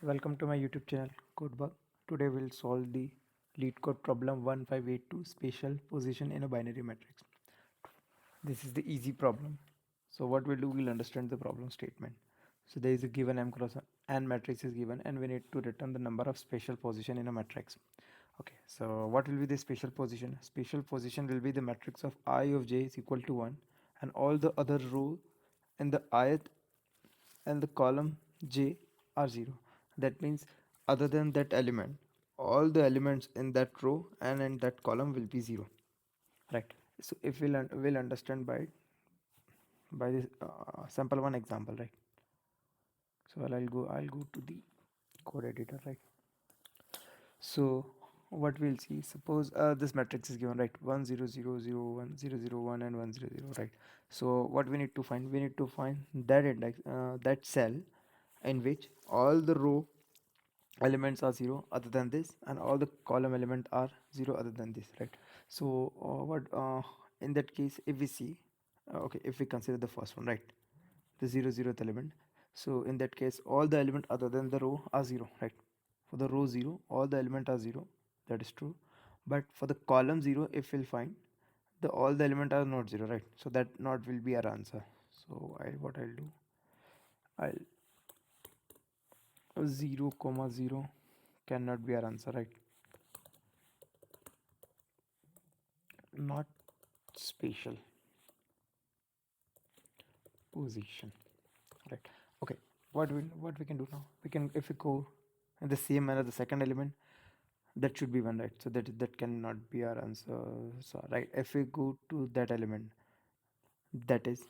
Welcome to my YouTube channel Codebug. Today we'll solve the lead code problem 1582 spatial position in a binary matrix. This is the easy problem. So what we'll do, we'll understand the problem statement. So there is a given m cross n matrix is given and we need to return the number of spatial position in a matrix. Okay, so what will be the spatial position? Spatial position will be the matrix of I of j is equal to 1 and all the other row in the ith and the column j are 0. That means other than that element, all the elements in that row and in that column will be 0, right? So if we'll understand by this sample one example, right? So I'll go to the code editor, right? So what we'll see, suppose this matrix is given, right? 1 0 0 0 1 0 0 1 and 1 0 0, right? So what we need to find, we need to find that index, that cell in which all the row elements are 0 other than this and all the column element are 0 other than this, right? So what in that case, if we see, okay, if we consider the first one, right, the 0 0th element, so in that case all the element other than the row are 0, right? For the row 0 all the element are 0, that is true. But for the column 0, if we'll find the all the element are not 0, right? So that not will be our answer. So what I'll do, I'll 0 comma 0 cannot be our answer, right? Not spatial position, right? Okay, what we can do now, we can, if we go in the same manner, the second element, that should be 1, right? So that cannot be our answer. So right, if we go to that element, that is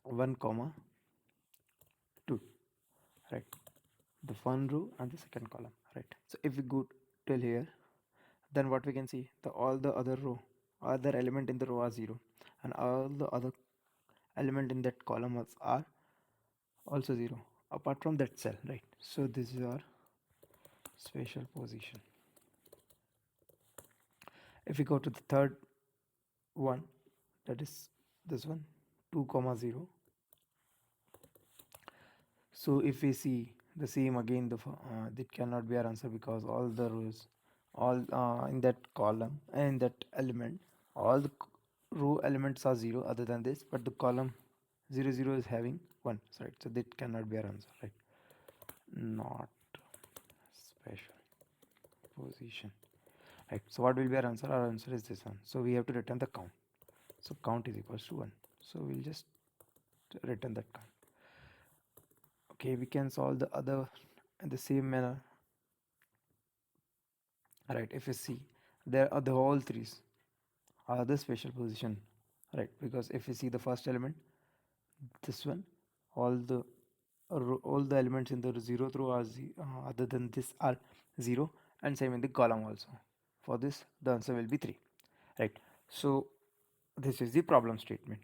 1 comma 2, right? The one row and the second column, right? So if we go till here, then what we can see, the all the other row, other element in the row are 0 and all the other element in that column are also 0 apart from that cell, right? So this is our spatial position. If we go to the third one, that is this one, 2 comma 0. So if we see the same again, that cannot be our answer because all the rows, all in that column and in that element, all the row elements are 0 other than this, but the column 0 0 is having 1, right? So that cannot be our answer, right? Not spatial position, right? So what will be our answer? Our answer is this one. So we have to return the count. So count is equals to 1. So we'll just return that count. Okay, we can solve the other in the same manner, right? If you see, there are the whole threes are the spatial position, right? Because if you see the first element, this one, all the all the elements in the zeroth row are other than this are 0, and same in the column also. For this the answer will be 3, right? So this is the problem statement.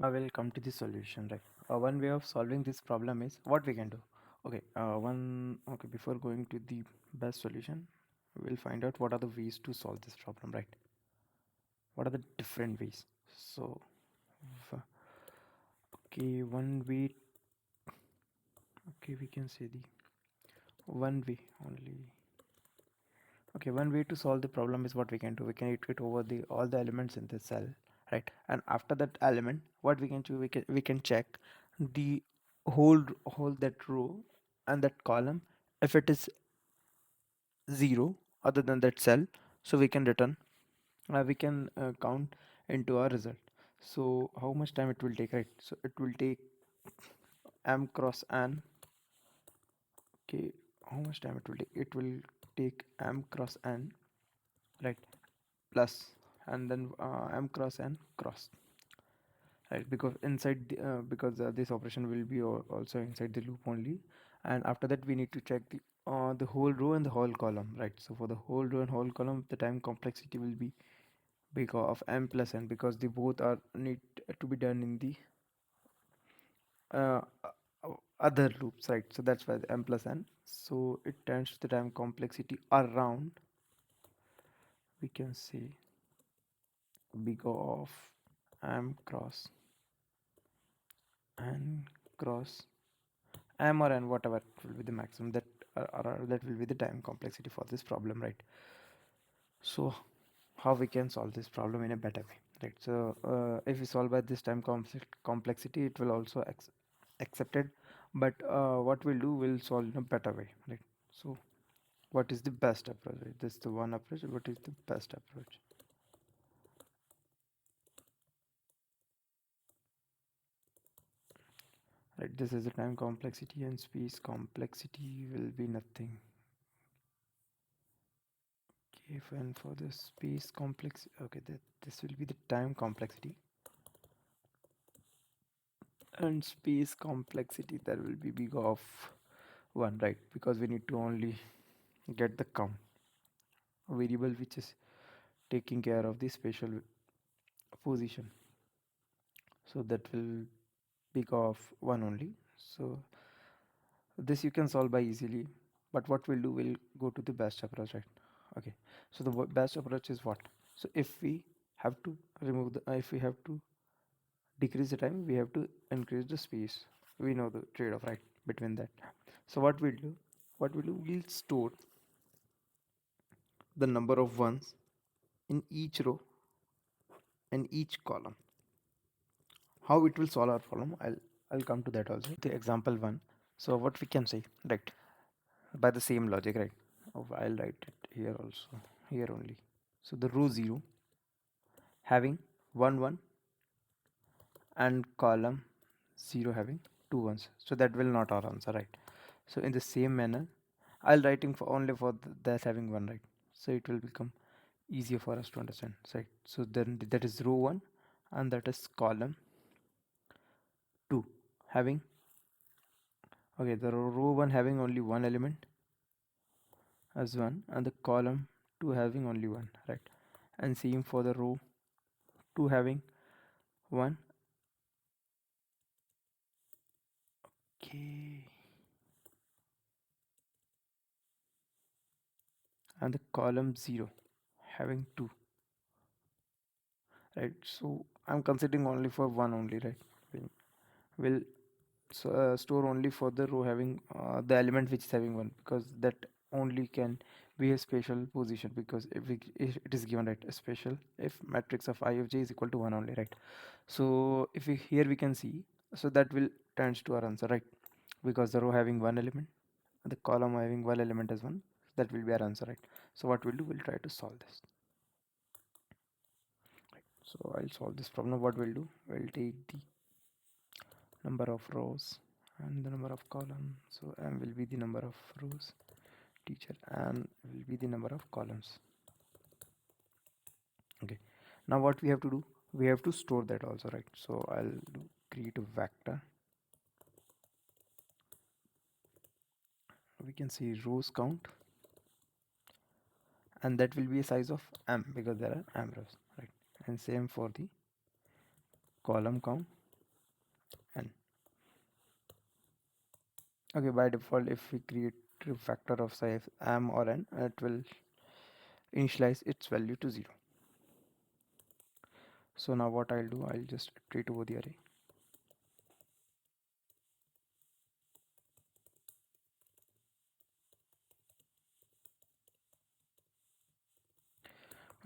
I will come to the solution, right? One way of solving this problem is what we can do. Okay, okay, before going to the best solution, we'll find out what are the ways to solve this problem, right? What are the different ways? So okay, one way, okay, we can say the one way only. Okay, one way to solve the problem is what we can do, we can iterate over the all the elements in the cell, right? And after that element, what we can do, we can check the whole that row and that column. If it is 0 other than that cell, so we can return, we can count into our result. So how much time it will take, right? So it will take m cross n. Okay, how much time it will take? It will take m cross n, right, plus, and then m cross n cross, right? Because inside because this operation will be also inside the loop only, and after that we need to check the whole row and the whole column, right? So for the whole row and whole column, the time complexity will be because of m plus n, because the both are need to be done in the uh, other loops, right? So that's why the m plus n, so it tends to the time complexity around, we can say, big of m cross n cross m or n, whatever will be the maximum, that that will be the time complexity for this problem, right? So how we can solve this problem in a better way, right? So if we solve by this time complexity, it will also accepted, but what we'll do, we'll solve in a better way, right? So what is the best approach, right? This is the one approach. What is the best approach, right? This is the time complexity, and space complexity will be nothing. If and for the space complex, okay, that this will be the time complexity, and space complexity, that will be big of 1, right? Because we need to only get the count variable which is taking care of the spatial position, so that will big of 1 only. So this you can solve by easily, but what we'll do, we'll go to the best approach, right? Okay, so the best approach is what? So if we have to remove the if we have to decrease the time, we have to increase the space. We know the trade-off, right, between that. So what we'll do, we'll store the number of ones in each row and each column. How it will solve our problem, I'll come to that also, the example one. So what we can say, right, by the same logic, right? Oh, I'll write it here also, here only. So the row 0 having 1 1, and column 0 having 2 ones, so that will not our answer, right? So in the same manner, I'll writing for only for that having 1, right? So it will become easier for us to understand, right? So then that is row 1, and that is column 2 having, okay, the row 1 having only one element as 1, and the column 2 having only 1, right? And same for the row 2 having 1. Okay, and the column 0 having 2, right? So I'm considering only for 1 only, right? Will store only for the row having the element which is having 1, because that only can be a special position, because if it is given, right, a special if matrix of I of j is equal to 1 only, right? So if we here we can see, so that will tends to our answer, right? Because the row having one element and the column having one element as 1, that will be our answer, right? So what we'll do, we'll try to solve this. So I'll solve this problem. What we'll do, we'll take the number of rows and the number of columns. So m will be the number of rows, teacher, and will be the number of columns. Okay, now what we have to do, we have to store that also, right? So I'll do create a vector. We can see rows count, and that will be a size of m, because there are m rows, right? And same for the column count, n. Okay, by default, if we create a vector of size m or n, it will initialize its value to 0. So now what I'll do, I'll just iterate over the array.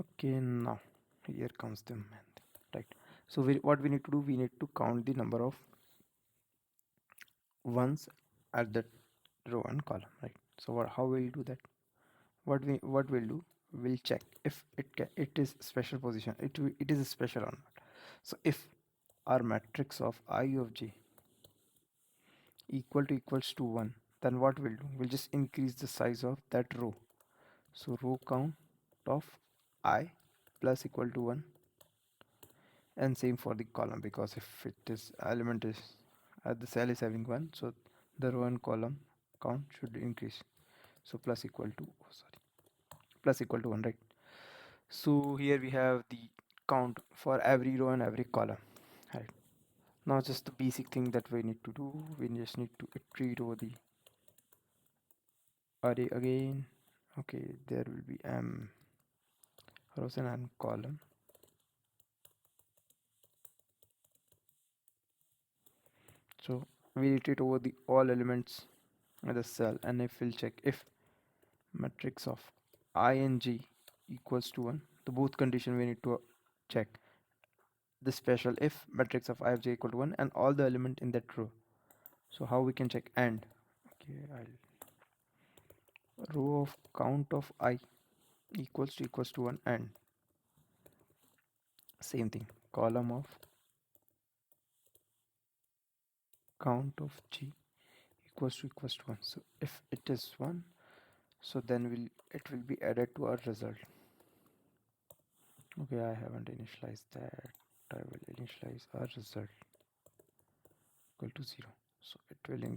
Okay, now here comes the main thing, right? So what we need to do, we need to count the number of ones at that row and column, right? So how we'll do that? What we'll do, we'll check if it is special position, it is special or not. So if our matrix of I of j equals to 1, then what we'll do, we'll just increase the size of that row. So row count of I plus equal to 1, and same for the column, because if it is element is the cell is having 1, so the row and column count should increase. So plus equal to, oh sorry, plus equal to 1, right? So here we have the count for every row and every column, right? Now just the basic thing that we need to do, we just need to iterate over the array again. Okay, there will be rows and column. So we iterate over the all elements in the cell, and if we'll check if matrix of ing equals to 1, the both condition we need to check the special if matrix of I of j equal to 1 and all the element in that row. So how we can check? And okay, I'll row of count of I equals to 1, and same thing, column of count of g equals to 1. So if it is 1, so then it will be added to our result. Okay, I haven't initialized that. I will initialize our result equal to 0. So it will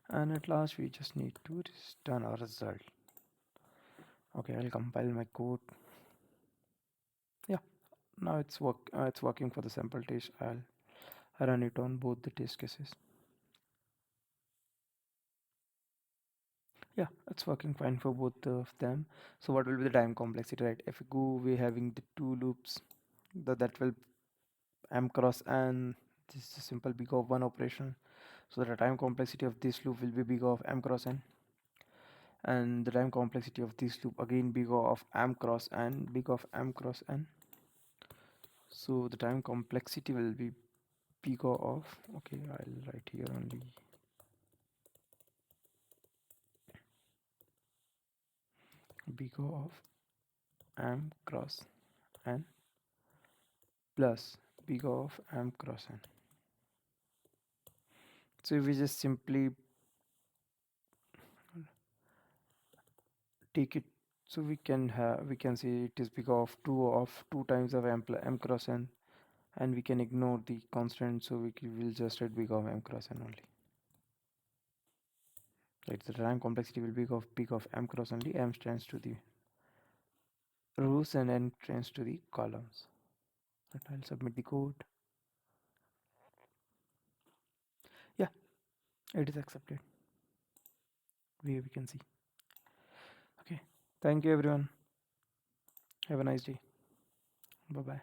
and at last we just need to return our result. Okay, I'll compile my code. Yeah, now it's working for the sample test. I'll run it on both the test cases. Yeah, it's working fine for both of them. So what will be the time complexity, right? If we go, we're having the two loops that will m cross and this is a simple big of one operation. So the time complexity of this loop will be big of m cross n, and the time complexity of this loop again big of m cross n, big of m cross n. So the time complexity will be big of, okay, I'll write here only big of m cross n plus big of m cross n. So if we just simply take it, so we can say it is big of 2 times of m cross n, and we can ignore the constant, so will just write big of m cross n only. Right, the time complexity will be big of m cross only. M stands to the rows and n stands to the columns. And I'll submit the code. Yeah, it is accepted. We can see. Okay, thank you everyone. Have a nice day. Bye bye.